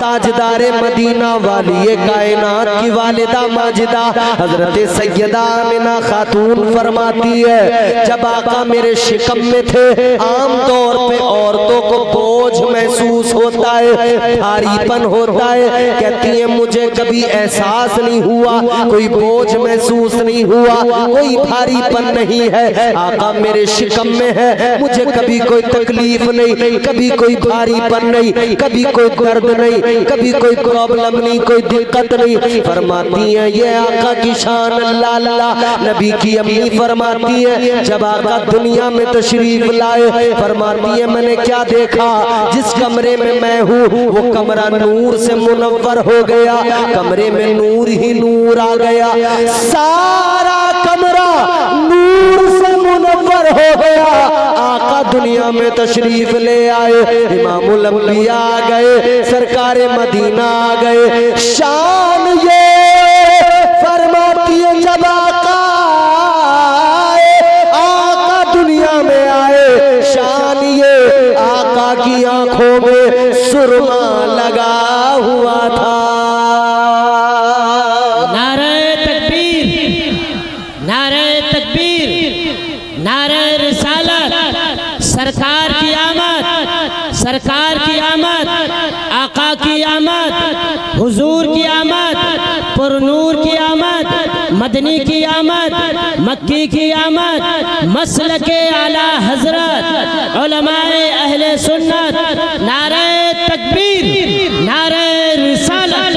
ताजदारे Medina वाली कायनात की वालिदा माजिदा हजरत सैयदा आमिना खातून फरमाती है, जब आका मेरे शिकम में थे आम तौर पे औरतों को बोझ महसूस होता है, भारीपन होता है। कहती है मुझे कभी एहसास नहीं हुआ, कोई बोझ महसूस नहीं हुआ, कोई भारीपन नहीं है। आका मेरे शिकम में है, मुझे कभी कोई तकलीफ नहीं, कभी कोई भारीपन नहीं, कभी कोई दर्द नहीं, कभी कोई प्रॉब्लम नहीं, कोई दिक्कत नहीं। फरमाती है ये आका की शान। अल्लाह अल्लाह। नबी की अम्मी फरमाती है जब आका दुनिया में तशरीफ लाए, फरमाती है मैंने क्या देखा, जिस कमरे में मैं हूँ वो कमरा नूर से मुनव्वर हो गया, कमरे में नूर ही नूर आ गया, सारा कमरा नूर से मुनव्वर हो गया। आका दुनिया में तशरीफ ले आए, इमामुल अंबिया आ गए, सरकारे मदीना आ गए। शान ये फरमाती है जब आका दुनिया में आए, शान ये आका की आंखों में सुरमा लगा हुआ था। नारे तकबीर, नारे तकबीर, नारे रिसालत। सरकार की आमद, सरकार की आमद, आका की आमद, हुजूर की आमद, पुरनूर की आमद, मदनी की आमद, मक्की की आमद, मसलके आला हजरत उलमाए अहले सुन्नत। नारे तकबीर, नारे रिसालत।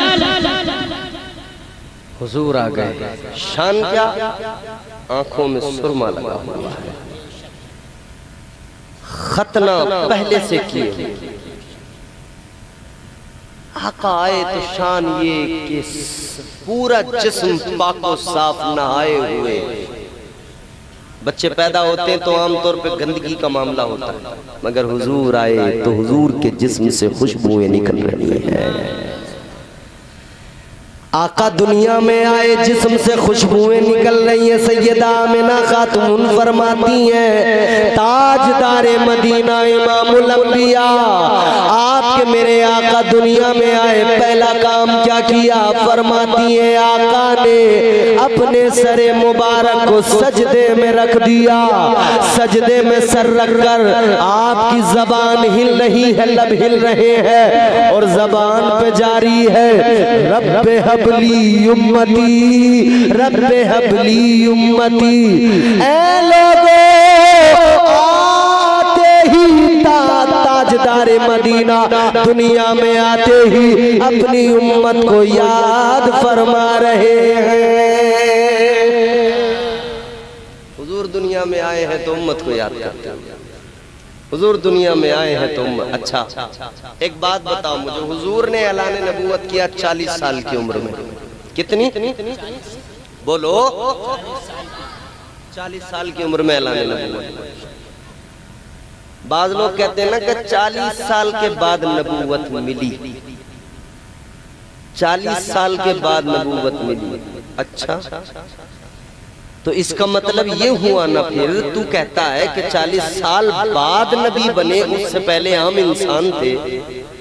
हुजूर आ गए। शान क्या? आंखों में सुरमा लगा हुआ है। खतना पहले से किए, आका आए तो शान ये कि पूरा जिस्म पाको साफ नहाए हुए। बच्चे पैदा होते हैं तो आमतौर पे गंदगी का मामला होता है, मगर हुजूर आए तो हुजूर के जिस्म से खुशबुएं निकल रही हैं। आका दुनिया में आए, जिस्म से खुशबुएं निकल रही है। सैयदा आमिना खातून फरमाती हैं ताजदारे मदीना इमामुल अंबिया, आपके मेरे आका दुनिया में आए, पहला काम क्या किया? फरमाती है आका ने अपने सरे मुबारक को सजदे में रख दिया। सजदे में सर रखकर आपकी जबान हिल रही है, लब हिल रहे हैं और जबान पे जारी है रब्बे हबली उम्मती, रब्बे हबली उम्मती। ऐ लोगों आते ही ताजदारे मदीना दुनिया में आते ही अपनी उम्मत को याद फरमा रहे हैं। हुजूर दुनिया में आए हैं तो उम्मत को याद करते हैं। हुजूर दुनिया में आए हैं तो अच्छा एक बात बताओ मुझे, हुजूर ने ऐलान नबूवत किया 40 साल की उम्र में। कितनी? बोलो। 40 साल की उम्र में ऐलान नबूवत। बाज लोग कहते हैं ना कि 40 साल के बाद नबूवत मिली, 40 साल के बाद नबूवत मिली। अच्छा, तो इसका मतलब ये हुआ ना, फिर तू कहता है कि 40 साल बाद नबी बने, उससे पहले आम इंसान थे।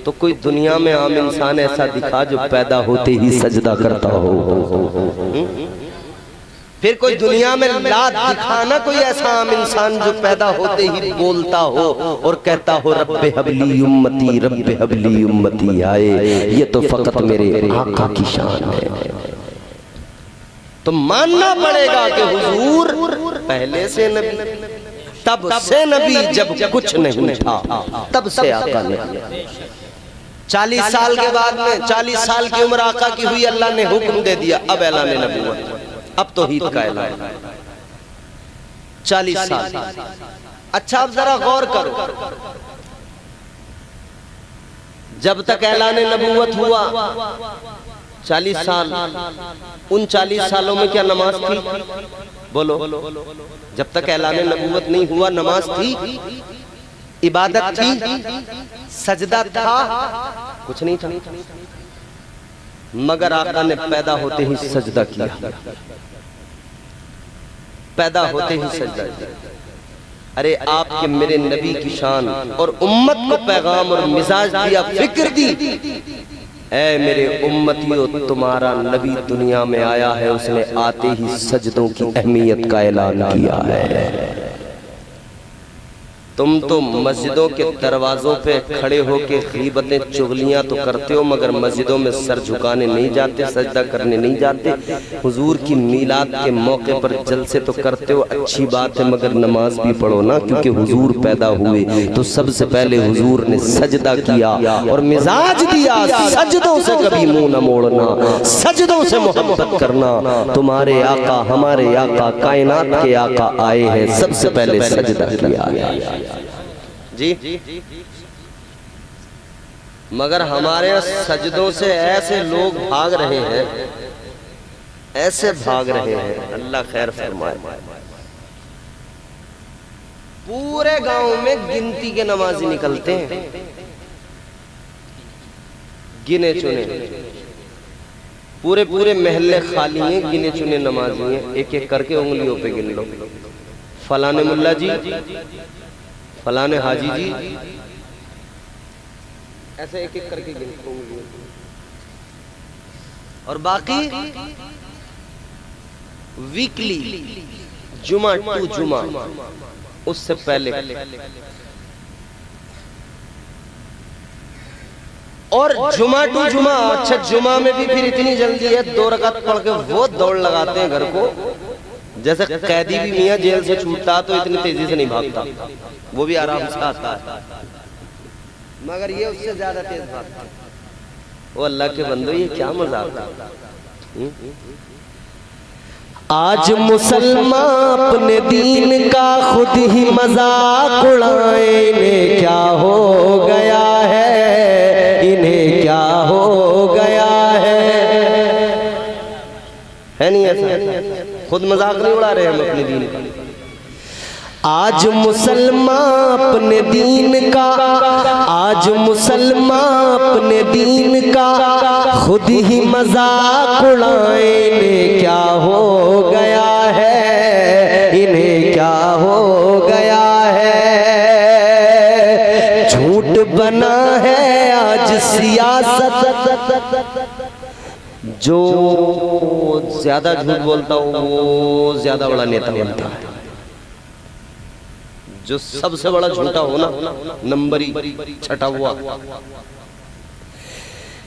तो कोई दुनिया में आम इंसान ऐसा दिखा जो पैदा होते ही सजदा करता हो। फिर कोई दुनिया में ला दिखाना कोई ऐसा आम इंसान जो पैदा होते ही बोलता हो और कहता हो रब्बे हबली उम्मती, रब्बे हबली उम्मती। आए ये तो फकत मेरे आका की शान है। तो मानना पड़ेगा कि हुजूर पहले से नबी, तब से नबी, जब कुछ नहीं था तब से आका ने। 40 साल के बाद में 40 साल की उम्र आका की हुई, अल्लाह ने हुक्म दे दिया अब ऐलान नबूवत, अब तौहीद का ऐलान। 40 साल। अच्छा अब जरा गौर करो, जब तक ऐलान नबूवत हुआ 40 साल, उन 40 सालों में क्या नमाज थी? बोलो। जब तक ऐलान नबूवत नहीं हुआ नमाज थी, इबादत थी, सजदा था, कुछ नहीं था। मगर आका ने पैदा होते ही सजदा किया, पैदा होते ही सजदा किया। अरे आपके मेरे नबी की शान और उम्मत को पैगाम और मिजाज दिया, फिक्र दी ऐ मेरे उम्मतियों, तुम्हारा नबी दुनिया में आया है, उसने आते ही सजदों की अहमियत का ऐलान किया है। तुम तो मस्जिदों के दरवाजों पे खड़े होके गीबतें चुगलियां तो करते हो, मगर मस्जिदों में सर झुकाने नहीं जाते, सजदा करने नहीं जाते। हुजूर की मीलाद के मौके पर जलसे तो करते हो, अच्छी बात है, मगर नमाज भी पढ़ो ना, क्योंकि हुजूर पैदा हुए तो सबसे पहले हुजूर ने सजदा किया और मिजाज दिया सजदों से कभी मुंह न मोड़ना, सजदों से मोहब्बत करना। तुम्हारे आका, हमारे आका, कायनात के आका आए हैं, सबसे पहले सजदा किया जी। मगर हमारे सजदों से ऐसे लोग भाग रहे हैं, ऐसे भाग रहे हैं, अल्लाह खैर फरमाए। पूरे गांव में गिनती के नमाजी निकलते हैं, गिने चुने, पूरे पूरे महल्ले खाली हैं, गिने चुने नमाजी हैं। एक एक करके उंगलियों पे गिन लो, फलाने मुल्ला जी, फलाने हाजी जी, ऐसे एक एक करके गिनते होंगे। और बाकी वीकली, जुमा टू जुमा, उससे पहले और जुमा टू जुमा। अच्छा, जुमा में भी फिर इतनी जल्दी है, 2 रकात पढ़ के वो दौड़ लगाते हैं घर को, जैसे कैदी भी मियां जेल से छूटता तो इतनी तेजी से नहीं भागता, वो भी आराम से आता है, मगर ये उससे ज्यादा तेज भागता है। वो अल्लाह के बंदो, ये क्या मजाक है। आज मुसलमान अपने दीन का खुद ही मजाक उड़ाए, इन्हें क्या हो गया है, इन्हें क्या हो गया है नहीं ऐसा? खुद मजाक नहीं उड़ा रहे हम अपने दीन का। आज मुसलमान अपने दीन का, आज मुसलमान अपने दीन का खुद ही मजाक उड़ाए, इन्हें क्या हो गया है, इन्हें क्या हो गया है। झूठ बना है आज सियासत, जो ज्यादा झूठ बोलता हो वो ज्यादा बड़ा नेता बनता है। जो सबसे बड़ा झूठा हो ना, नंबरी छटा हुआ।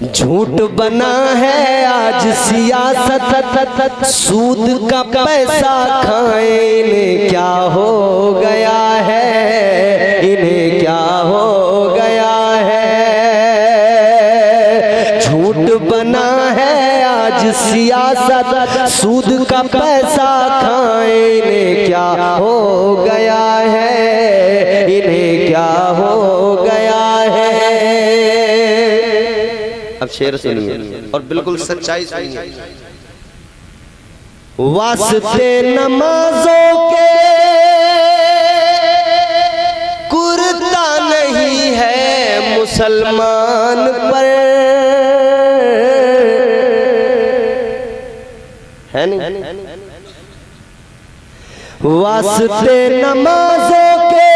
झूठ बना है आज सियासत, सूद का पैसा खाए, इन्हें क्या हो गया है, इन्हें क्या हो गया है। झूठ बना है आज सियासत, सूद का पैसा खाए, इन्हें क्या हो गया है, इन्हें क्या हो गया है। अब शेर सुनिए और बिल्कुल सच्चाई सुनिए। वास्ते नमाजों के कुर्ता नहीं है मुसलमान पर, है नहीं? वास्ते नमाजों के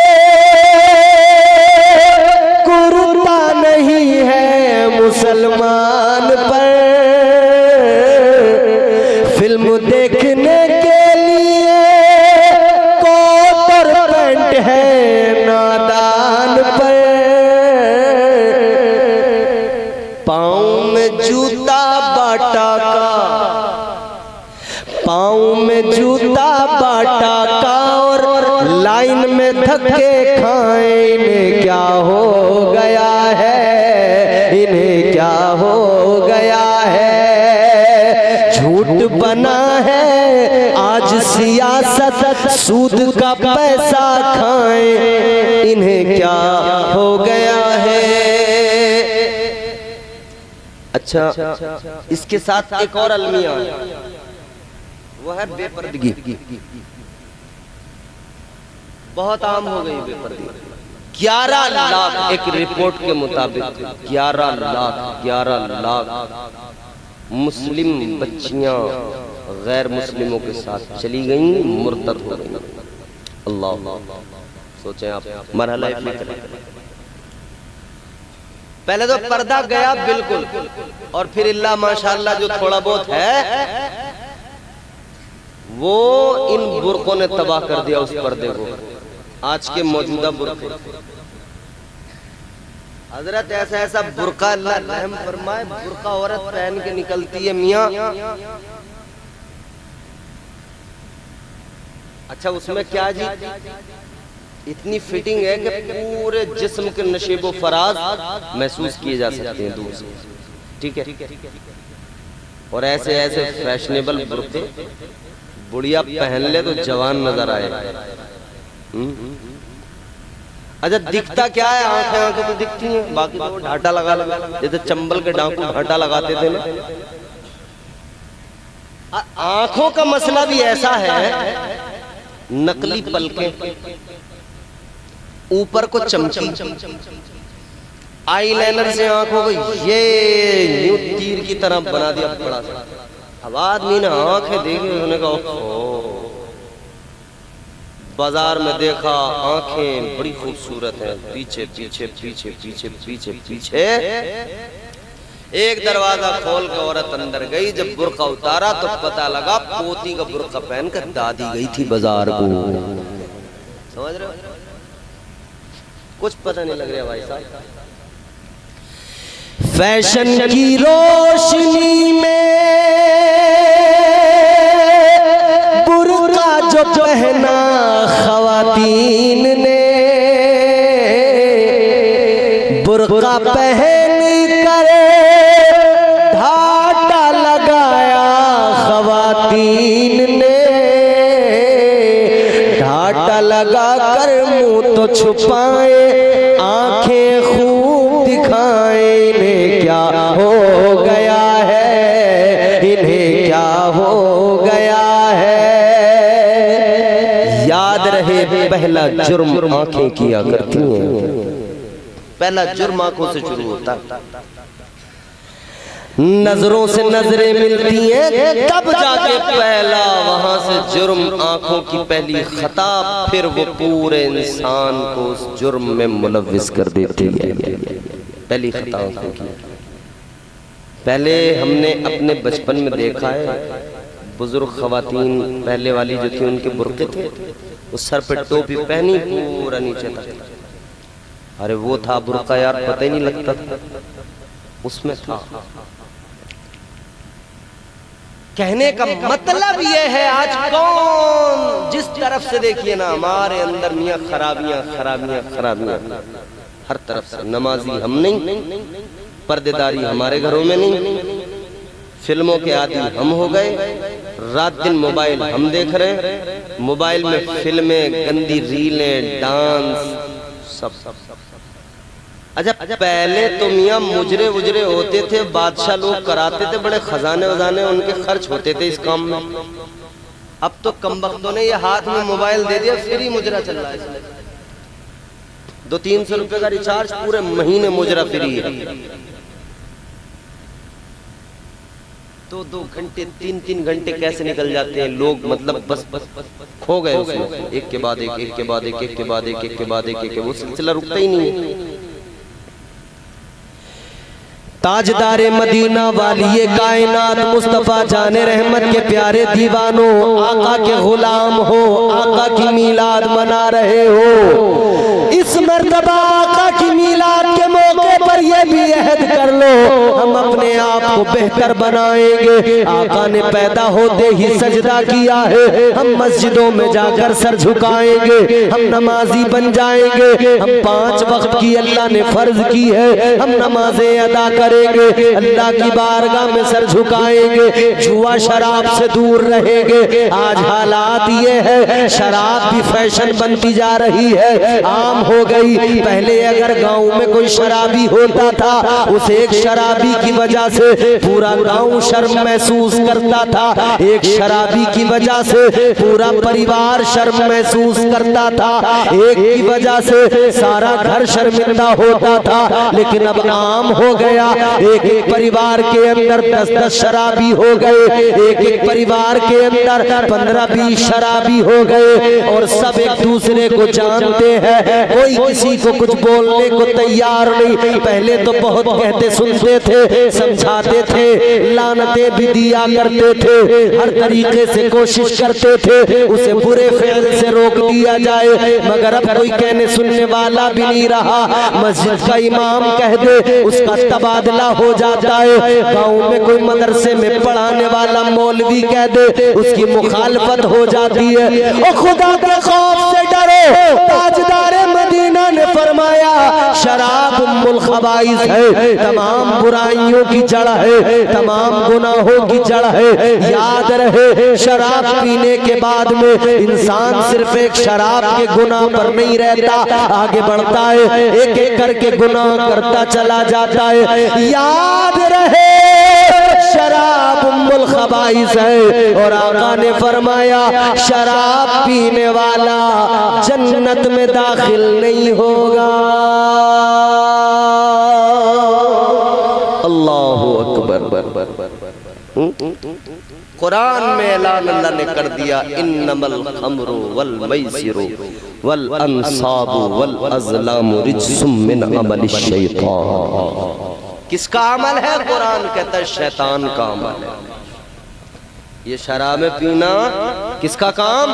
कुर्ता नहीं है मुसलमान पर, फिल्म देखने के लिए कोट और पैंट है नादान पर, पाँव में जूता बाटा का, पाँव में जूता बाटा का, और लाइन में धक्के खाए, इन्हें क्या हो गया है, इन्हें क्या हो गया है। झूठ बना है आज सियासत, सूद का पैसा खाए, इन्हें क्या हो गया है। अच्छा, इसके साथ एक और अलमिया, वो है बेपर्दगी। बहुत आम हो गई बेपर्दगी। 11 लाख एक रिपोर्ट के मुताबिक 11 लाख मुस्लिम बच्चियां गैर मुस्लिमों के साथ चली गईं, मुर्तद हो गईं। अल्लाह, सोचें आप, मरहला इफ्तिताह। पहले तो पर्दा गया बिल्कुल, और फिर इल्ला माशाअल्लाह जो थोड़ा बहुत है वो इन बुर्कों ने तबाह कर दिया उस पर्दे को। आज के मौजूदा बुर्के, हजरत ऐसा ऐसा बुर्का, अल्लाह रहम फरमाए, बुर्का औरत पहन के निकलती है मियाँ। अच्छा उसमें क्या जी, इतनी फिटिंग है कि पूरे जिस्म के नशीबो फराज महसूस किए जा सकते हैं दूर से, ठीक है। और ऐसे ऐसे फैशनेबल बुर्के बुढ़िया पहन ले तो जवान नजर आए। अच्छा दिखता क्या है, आंखें आंखें तो दिखती हैं, बाकी तो ढाटा लगा लगा, जैसे चंबल के डाकू ढाटा लगाते थे ना। आंखों का मसला भी ऐसा है, नकली पलकें, ऊपर को चमकी, आईलाइनर से आंखों को ये न्यू तीर की तरह बना दिया बड़ा सा। अब आदमी ने आंखें देखी, उन्होंने कहा बाजार में देखा आंखें बड़ी खूबसूरत हैं, पीछे पीछे पीछे पीछे पीछे पीछे। एक दरवाजा खोल के औरत अंदर गई, जब बुर्का उतारा तो पता लगा पोती का बुर्का पहनकर दादी गई थी बाजार को। समझ रहे हो, कुछ पता नहीं लग रहा भाई साहब। फैशन की रोशनी में बुर्का जो पहना खवातीन ने, बुर्का पहन कर ढाटा लगाया खवातीन ने, ढाटा लगा कर मुंह तो छुपाए, आंखें खूब दिखाए। इन्हें क्या हो गया है, इन्हें क्या हो गया है। याद रहे पहला जुर्म आंखें किया करती हैं, पहला जुर्म आंखों से शुरू होता है। नजरों से नजरें मिलती हैं, तब जाके पहला वहां से जुर्म, आंखों की पहली खता, फिर वो पूरे इंसान को उस जुर्म में मुलव्विस कर देती है। पहली खता आंखों की। पहले हमने अपने बचपन में देखा है, बुजुर्ग खवातीन पहले वाली जो थी उनके बुर्के थे, उस सर पे टोपी पहनी पूरा नीचे तक। अरे वो था बुर्का यार, पता ही नहीं लगता था उसमें था। कहने का मतलब ये है, आज कौन जिस तरफ से देखिए ना, हमारे अंदर मियाँ खराबियां खराबियां खराबियां हर तरफ से। नमाजी हम नहीं, पर्देदारी हमारे घरों में नहीं, फिल्मों के आदि हम हो गए, रात दिन मोबाइल हम देख रहे हैं, मोबाइल में फिल्में, गंदी रीलें, डांस, सब। अच्छा पहले तो मियाँ मुजरे उजरे होते थे, बादशाह लोग कराते थे, बड़े खजाने वजाने उनके खर्च होते थे इस काम में। अब तो कमबख्तों ने ये हाथ में मोबाइल दे दिया, फ्री मुजरा चल रहा है। 200-300 रुपए का रिचार्ज, पूरे महीने मुजरा फ्री है। 2-2 घंटे 3-3 घंटे कैसे निकल जाते हैं लोग, मतलब बस खो गए उसमें, एक के बाद एक, एक के बाद एक, एक के बाद एक, एक के बाद एक, वो सिलसिला रुकता ही नहीं। ताजदारे मदीना वाली कायनात मुस्तफा जाने रहमत के प्यारे दीवानों, आका के गुलाम हो, आका की मीलाद मना रहे हो। इस मर्तबा आका की मीलाद के मौके पर यह भी अहद कर लो, हम अपने आप को बेहतर बनाएंगे। आका ने पैदा होते ही सजदा किया है, हम मस्जिदों में जाकर सर झुकाएंगे, हम नमाजी बन जाएंगे, हम 5 वक्त की अल्लाह ने फर्ज की है, हम नमाजें अदा करेंगे, अल्लाह की बारगाह में सर झुकाएंगे, जुआ शराब से दूर रहेंगे। आज हालात ये है, शराब भी फैशन बनती जा रही है, आम हो गई। पहले अगर गांव में कोई शराबी होता था, उस एक शराबी की वजह से पूरा गांव शर्म महसूस करता था, एक शराबी की वजह से पूरा परिवार शर्म महसूस करता था, एक की वजह से सारा घर शर्मिंदा होता था। लेकिन अब आम हो गया, एक एक परिवार के अंदर 10-10 शराबी हो गए, एक एक परिवार के अंदर 15-20 शराबी हो गए और सब एक दूसरे को जानते हैं, कोई किसी को कुछ बोलने को तैयार नहीं। पहले तो बहुत कहते सुनते थे, समझाते थे, लानतें भी दिया करते थे, हर तरीके से कोशिश करते थे उसे बुरे फेल से रोक दिया जाए, मगर अब कोई कहने सुनने वाला भी नहीं रहा। मस्जिद का इमाम कह दे उसका तबादला हो जाता है, गांव में कोई मदरसे में पढ़ाने वाला मौलवी कह दे उसकी मुखालफत हो जाती है। और खुदा के खौफ से डरो, ताजदारे मदीना ने फरमाया शराब उम्मुल खबाइस है, तमाम बुराइयों की जड़ है, तमाम गुनाहों की जड़ है। याद रहे शराब पीने के बाद में इंसान सिर्फ एक शराब के गुनाह पर नहीं रहता, आगे बढ़ता है, एक एक करके गुनाह करता चला जाता है। याद रहे शराब उम्मुल खबाइस है और आका ने फरमाया शराब पीने वाला जन्नत में दाखिल नहीं होगा। अल्लाहु अकबर। कुरान में ऐलान अल्लाह ने कर दिया इन्नमल खम्रु वल मैसिरु वल अंसाबु वल अज़लामु रिज्सुम मिन अमलि शैतान। किसका अमल है? कुरान कहता है शैतान का अमल है। ये शराब पीना किसका काम?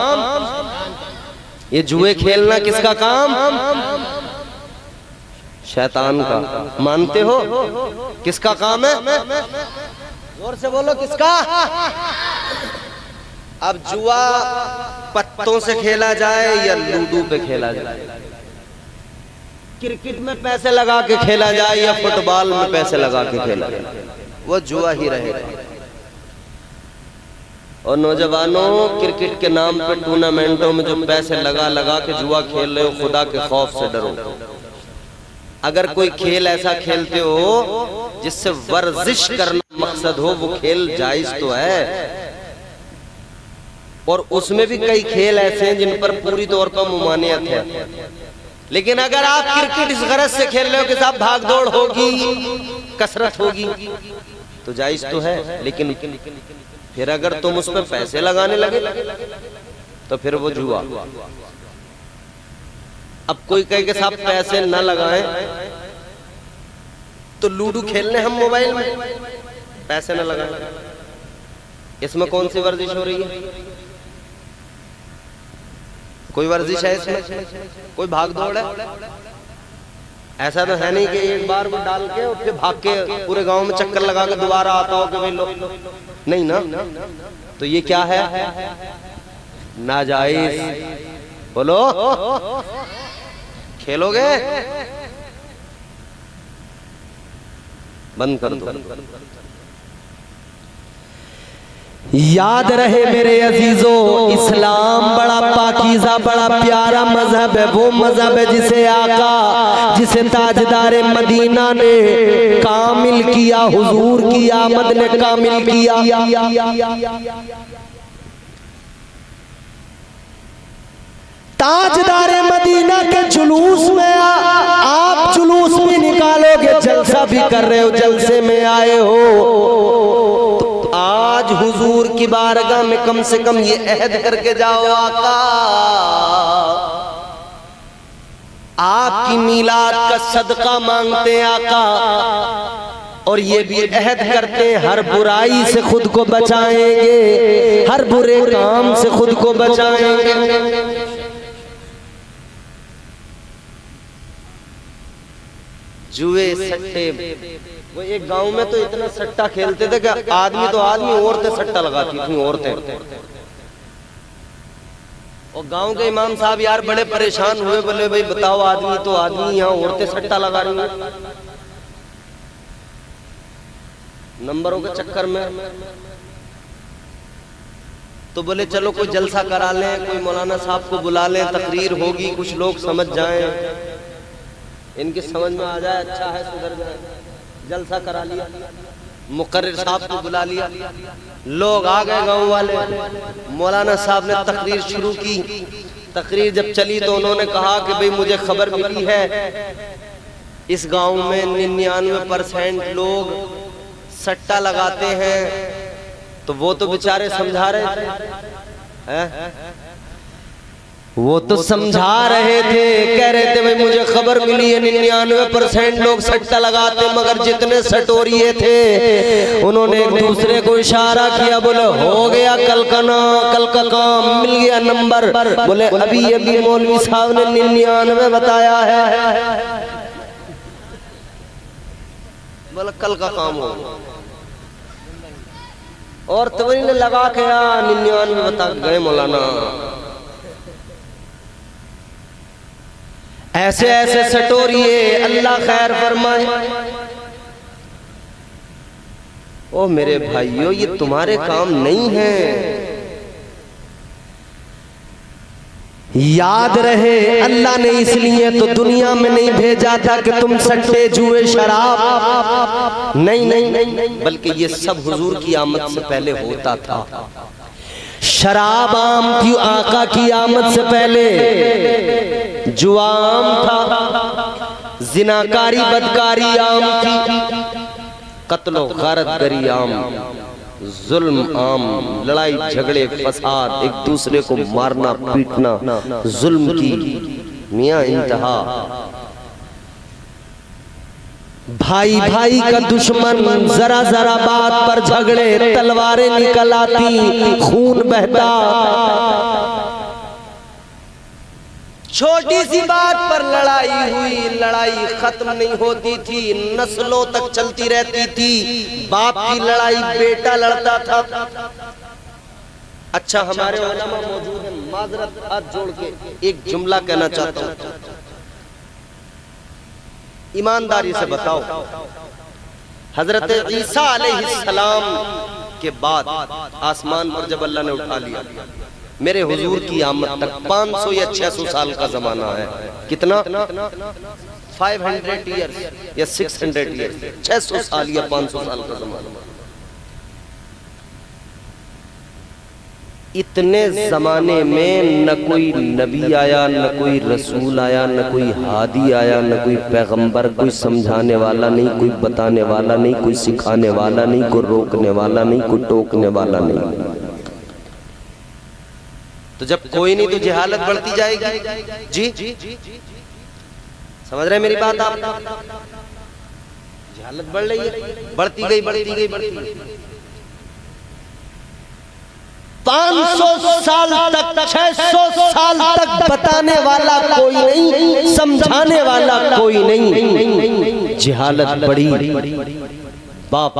ये जुए खेलना किसका काम? शैतान का। मानते हो? किसका काम है? जोर से बोलो किसका? अब जुआ पत्तों से खेला जाए या लूडो पे खेला जाए, क्रिकेट में पैसे लगा के खेला जाए या फुटबॉल में पैसे लगा के खेला जाए, वो जुआ ही रहेगा। और नौजवानों, क्रिकेट के नाम पे टूर्नामेंटों में जो पैसे लगा लगा के जुआ खेल रहे हो, खुदा के खौफ से डरो। अगर कोई खेल ऐसा खेलते हो जिससे वर्जिश करना मकसद हो, वो खेल जायज तो है, और उसमें भी कई खेल ऐसे हैं जिन पर पूरी तौर पर मुमानियत है। लेकिन अगर आप क्रिकेट इस गरज से खेल रहे हो कि साहब भाग दौड़ होगी, कसरत होगी, तो जायज तो है। लेकिन फिर अगर तुम उस पर पैसे लगाने लगे तो फिर वो जुआ। अब कोई कहे कि साहब पैसे न लगाएं तो लूडो खेलने हम मोबाइल में, पैसे न लगाएं, इसमें कौन सी वर्जिश हो रही है? कोई वर्जिश है इसमें? कोई भाग दौड़ है? ऐसा तो है नहीं कि एक बार वो डाल के और फिर भाग के पूरे गांव में चक्कर लगा के दोबारा आता हो कि भाई लो, नहीं ना। तो ये क्या है? नाजायज। बोलो, खेलोगे? बंद कर दो। याद रहे मेरे अजीजों, इस्लाम बड़ा पाकीज़ा, बड़ा प्यारा मजहब है। वो मजहब है जिसे आका, जिसे ताजदारे मदीना ने कामिल किया, हुजूर की आमद ने कामिल किया। ताजदारे मदीना के जुलूस में आप जुलूस भी निकालोगे, जलसा भी कर रहे हो, जलसे में आए हो, तो आज हुजूर की बारगाह में कम से कम ये अहद करके जाओ, आका आपकी मीलाद का सदका मांगते हैं आका, और ये भी अहद करते हैं हर बुराई से खुद को बचाएंगे, हर बुरे काम से खुद को बचाएंगे। जुए सट्टे, वो एक गांव में तो इतना सट्टा खेलते थे कि आदमी तो आदमी, औरतें सट्टा लगाती थी, औरतें। और गांव के इमाम साहब यार बड़े परेशान हुए, बोले भाई बताओ, आदमी तो आदमी, यहाँ औरतें सट्टा लगा रही हैं नंबरों के चक्कर में। तो बोले चलो कोई जलसा करा लें, कोई मौलाना साहब को बुला लें, तकरीर होगी, कुछ लोग समझ जाएं, इनकी समझ में आ जाए, अच्छा है सुधर जाए। जलसा करा लिया, मुकर्रिर साहब को बुला लिया, लोग आ गए गांव वाले। मौलाना साहब ने तकरीर शुरू की। तकरीर जब चली तो उन्होंने कहा कि भाई मुझे खबर मिली है इस गांव में 99% लोग सट्टा लगाते हैं। तो वो तो बेचारे समझा रहे थे, वो तो समझा रहे थे, कह रहे थे भाई मुझे खबर मिली है 99% लोग सट्टा लगाते, मगर जितने सटोरिये थे उन्होंने एक दूसरे को इशारा किया, बोले हो गया कल का काम, मिल गया नंबर। बोले अभी मौलवी साहब ने 99 बताया है, बोले कल का काम हो। और तवरी ने लगा के 99 बता गए मौलाना। ऐसे ऐसे सटोरिए, अल्लाह खैर फरमाए। ओ मेरे भाइयों, ये तुम्हारे काम नहीं है। याद रहे, अल्लाह ने इसलिए तो दुनिया में नहीं भेजा था कि तुम सट्टे जुए शराब, नहीं, बल्कि ये सब हुजूर की आमद से पहले होता था। शराब आम थी आका की आमद से पहले, जुआ आम था, जिनाकारी बदकारी आम थी, कत्लो गारतगरी आम, जुल्म आम, लड़ाई झगड़े फसाद, एक दूसरे को मारना पीटना, जुल्म की मियां इंतहा। भाई भाई का दुश्मन, जरा जरा बात पर झगड़े, तलवारें निकल आती, खून बहता। छोटी सी बात पर लड़ाई हुई, लड़ाई खत्म नहीं होती थी, नस्लों तक चलती रहती थी। बाप की लड़ाई बेटा लड़ता था। अच्छा, हमारे उलमा मौजूद हैं, माजरत हाथ जोड़ के एक जुमला कहना चाहता हूं, ईमानदारी से बताओ, हजरत ईसा अलैहिस्सलाम के बाद आसमान पर जब अल्लाह ने उठा लिया, मेरे हुजूर की आमद तक 500 या 600 साल का जमाना है। कितना? 500 ईयर्स या 600 ईयर्स, 600 साल या 500 साल का जमाना। इतने जमाने में न कोई नबी आया, न कोई रसूल आया, न कोई हादी आया, न कोई पैगंबर, कोई समझाने वाला नहीं, कोई बताने वाला नहीं, कोई सिखाने वाला नहीं, कोई रोकने वाला नहीं, कोई टोकने वाला नहीं। तो जब कोई नहीं तो जहालत बढ़ती जाएगी। जी समझ रहे मेरी बात आप? जहालत बढ़ रही है, बढ़ती गई 500 साल तक, 600 साल तक बताने वाला कोई नहीं, समझाने वाला कोई नहीं। जहालत बढ़ी। बाप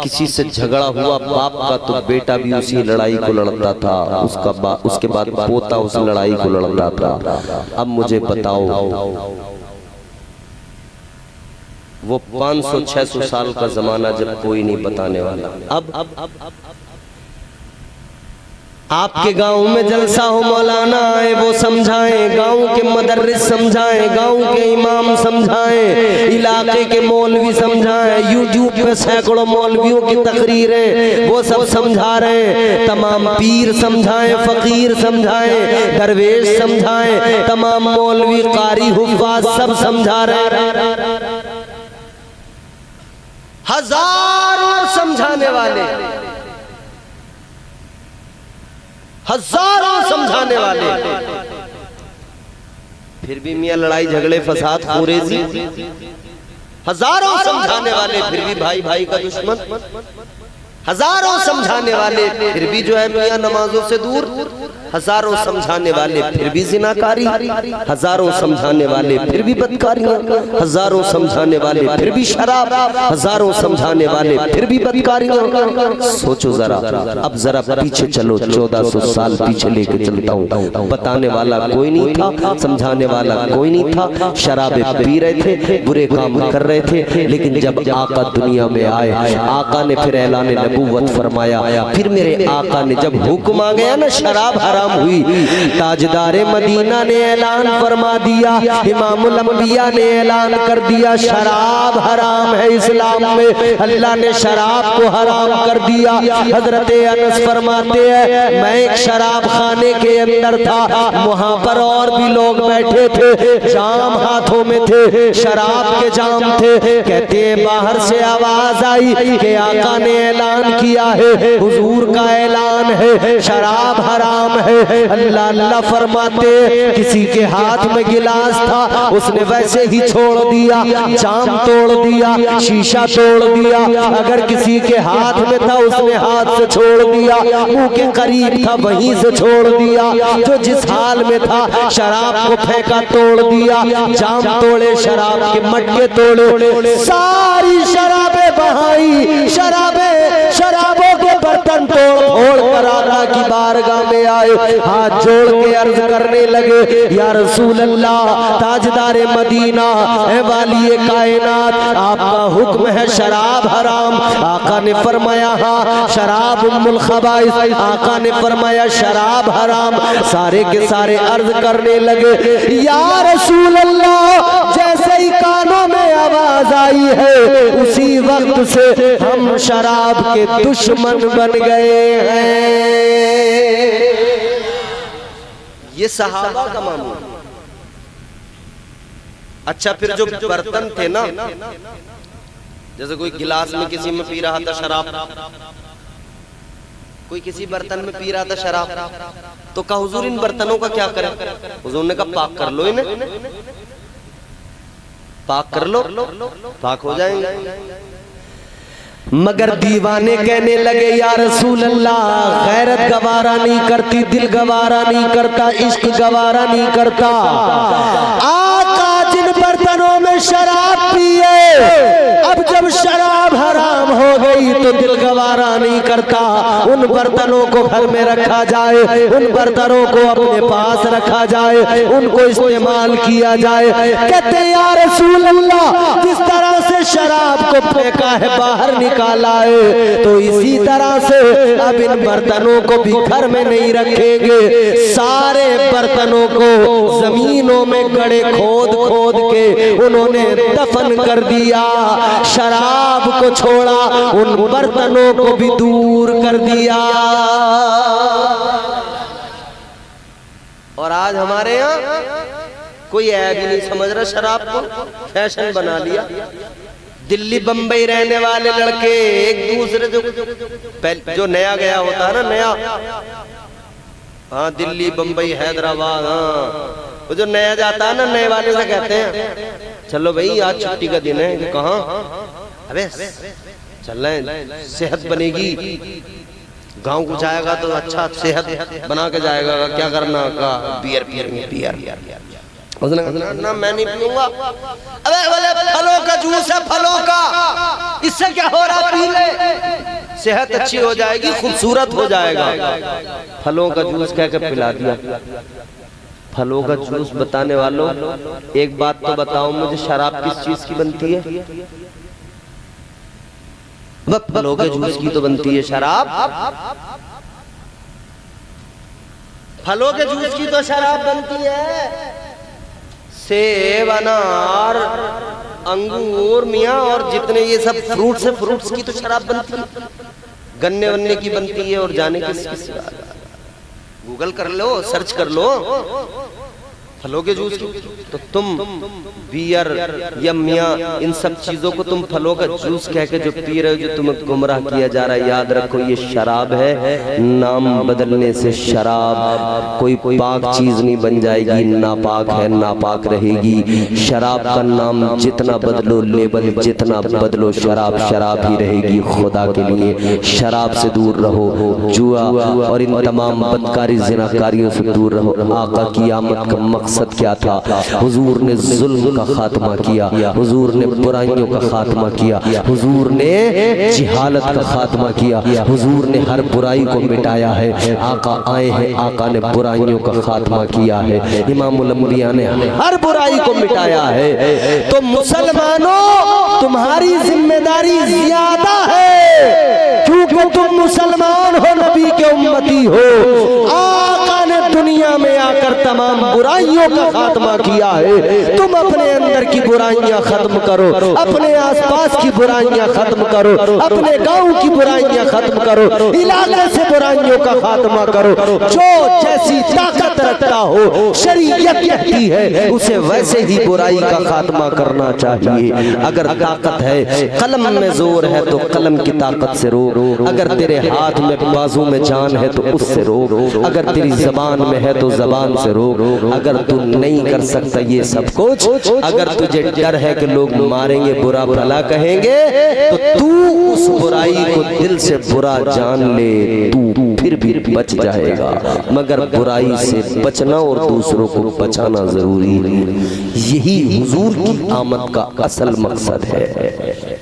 किसी से झगड़ा हुआ बाप का तो बेटा भी उसी लड़ाई को लड़ता था, उसके बाद पोता उस लड़ाई को लड़ता था। अब मुझे बताओ, वो 500-600 साल का जमाना जब कोई नहीं बताने वाला, अब आपके गांव में जलसा हो, मौलाना आए वो समझाएं, गांव के मदरस समझाएं, गांव के इमाम समझाएं, इलाके के मौलवी समझाएं, यूट्यूब पे सैकड़ों मौलवियों की तकरीरें वो सब समझा रहे हैं। तमाम पीर समझाएं, फकीर समझाएं, दरवेश समझाएं, तमाम मौलवी कारी हुफ्फाज सब समझा रहे हैं। हजारों समझाने वाले, हजारों समझाने वाले, फिर भी मियां लड़ाई झगड़े फसाद खुरेजी। हजारों समझाने वाले, फिर भी भाई भाई का दुश्मन। हजारों समझाने वाले, फिर भी जो है मियां नमाजों से दूर। हजारों समझाने वाले, फिर भी जिनाकारी। हजारों समझाने वाले, फिर भी बदकारियां। हजारों समझाने वाले, फिर भी शराब। हजारों समझाने वाले, फिर भी बदकारियां। सोचो जरा, अब जरा पीछे चलो, 1400 साल पीछे लेके चलता हूँ। बताने वाला कोई नहीं था, समझाने वाला कोई नहीं था। शराबे पी रहे थे, बुरे काम कर रहे थे, लेकिन जब आका दुनिया में आए, आका ने फिर ऐलान नबूवत फरमाया। फिर मेरे आका ने जब हुक्म आ गया ना शराब हराम हुई। ताजदारे मदीना ने ऐलान फरमा दिया, इमामुल अंबिया ने ऐलान कर दिया, शराब हराम है इस्लाम में। अल्लाह ने शराब को हराम कर दिया। हजरत अनस फरमाते हैं मैं एक शराब खाने के अंदर था, वहां पर और भी लोग बैठे थे, जाम हाथों में थे, शराब के जाम थे। कहते हैं बाहर से आवाज आई कि आका ने ऐलान किया है, हुजूर का ऐलान है, शराब हराम है। अल्लाह अल्लाह फरमाते किसी के हाथ में गिलास था, उसने वैसे ही छोड़ दिया, जाम तोड़ दिया, शीशा तोड़ दिया। अगर किसी के हाथ में था, उसने हाथ से छोड़ दिया, मुंह के करीब था, वहीं से छोड़ दिया। जो जिस हाल में था, शराब को फेंका, तोड़ दिया, जाम तोड़े, शराब के मटके तोड़े, सारी शराबें बहाई, शराबों के बर्तन तोड़ कर आका की बारगाह में आए, हाथ जोड़ के अर्ज करने लगे, या रसूल अल्लाह, ताजदारे मदीना, ए वाली कायनात, आपका हुक्म है शराब हराम। आका ने फरमाया हाँ, शराब उम्मुल खबाइस। आका ने फरमाया शराब हराम। सारे के सारे अर्ज करने लगे, या रसूल अल्लाह, जैसे ही कानों में आवाज आई है, उसी वक्त से हम शराब के दुश्मन बन गए हैं। ये सहाबा का मामूल। अच्छा, फिर जो बर्तन थे ना, जैसे कोई गिलास में किसी में पी रहा था शराब, कोई किसी बर्तन में पी रहा था शराब, तो कहा हुजूर इन बर्तनों का क्या करें? हुजूर ने कहा पाक कर लो इन्हें, पाक कर लो, पाक हो जाएंगे। मगर दीवाने कहने लगे, या रसूल अल्लाह, गैरत गवारा नहीं करती, दिल गवारा नहीं करता, इश्क गवारा नहीं करता। आका जिन बर्तनों में शराब पिए, अब जब शराब हराम हो गई तो दिल गवारा नहीं करता। उन बर्तनों को घर में रखा जाए, उन बर्तनों को अपने पास रखा जाए, उनको इस्तेमाल किया जाए। कहते या रसूल अल्लाह, जिस तरह से शराब को फेंका है, बाहर निकाला है, तो इसी तरह से अब इन बर्तनों को भी घर में नहीं रखेंगे। सारे बर्तनों को जमीनों में गड्ढे खोद खोद के उन्होंने दफन कर दिया। शराब को छोड़ा, उन बर्तनों को भी दूर कर दिया। और आज हमारे यहाँ कोई ऐब ही नहीं समझ रहा, शराब को फैशन बना लिया। दिल्ली बंबई रहने वाले लड़के एक दूसरे जो नया गया होता है ना, नया, हाँ दिल्ली बंबई हैदराबाद, हाँ वो जो नया जाता है ना, नए वाले से कहते हैं चलो भाई आज छुट्टी का दिन है। कहाँ? अबे चल रहे, सेहत बनेगी, गांव को जाएगा तो अच्छा सेहत बना के जाएगा। क्या करना? का बियर पियेंगे, बियर। उसने कहा ना मैं नहीं पीऊंगा। अबे बोले फलों का जूस है, फलों का, इससे क्या हो रहा, पी ले, सेहत अच्छी हो जाएगी, खूबसूरत हो जाएगा। फलों का जूस कह के पिला दिया। फलों का जूस बताने वालों, एक बात तो बताओ मुझे, शराब किस चीज की बनती है? वह फलों के जूस की तो बनती है शराब। फलों के जूस की तो शराब बनती है। सेब, अनार, अंगूर, मियाँ और जितने ये सब फ्रूट्स है, फ्रूट्स की तो शराब बनती है। गन्ने वन्ने की बनती है, और जाने किस गूगल कर लो, सर्च कर लो फलों के जूस की। तो तुम बियर, यमिया, इन सब चीजों को तुम फलों का जूस कह के जो पी रहे हो, जो तुम्हें गुमराह किया जा रहा है, याद रखो ये शराब है। नाम बदलने से शराब कोई पाक चीज नहीं बन जाएगी, नापाक है, नापाक रहेगी। शराब का नाम जितना बदलो, लेबल जितना बदलो, शराब शराब ही रहेगी। खुदा के लिए शराब से दूर रहो, जुआ और इन तमाम बदकारी जिनाकारियों से दूर रहो। आका की आमद का मकसद क्या था? हुजूर ने जुल्म का खात्मा किया, हुजूर ने बुराइयों का खात्मा किया, हुजूर ने जिहालत का खात्मा किया, हुजूर ने हर बुराई को मिटाया है। आका आए हैं, आका ने बुराइयों का खात्मा किया है। इमामुल अंबिया ने हर बुराई को मिटाया है। तो मुसलमानों, तुम्हारी जिम्मेदारी ज्यादा है, क्योंकि तुम मुसलमान हो, नबी के उम्मती हो। आका ने कर तमाम बुराइयों का खात्मा किया है। तुम अपने अंदर की बुराइयां खत्म करो, अपने आसपास की बुराइयां खत्म करो, अपने गांव की बुराइयां खत्म करो, इलाके से बुराइयों का खात्मा करो। जो जैसी ताकत रखता हो शरीयत कहती है उसे वैसे ही बुराई का खात्मा करना चाहिए। अगर ताकत है, कलम में जोर है तो कलम की ताकत से रोक, अगर तेरे हाथ में बाजू में जान है तो उससे रोक, अगर तेरी जबान में है तो जबान से रोक। अगर तू नहीं कर सकता ये सब कुछ, अगर तुझे डर है कि लोग मारेंगे, बुरा भला कहेंगे, तो तू उस बुराई को दिल से बुरा जान ले, तू फिर भी बच जाएगा। मगर बुराई से बचना और दूसरों को बचाना जरूरी है। यही हुजूर की आमद का असल मकसद है।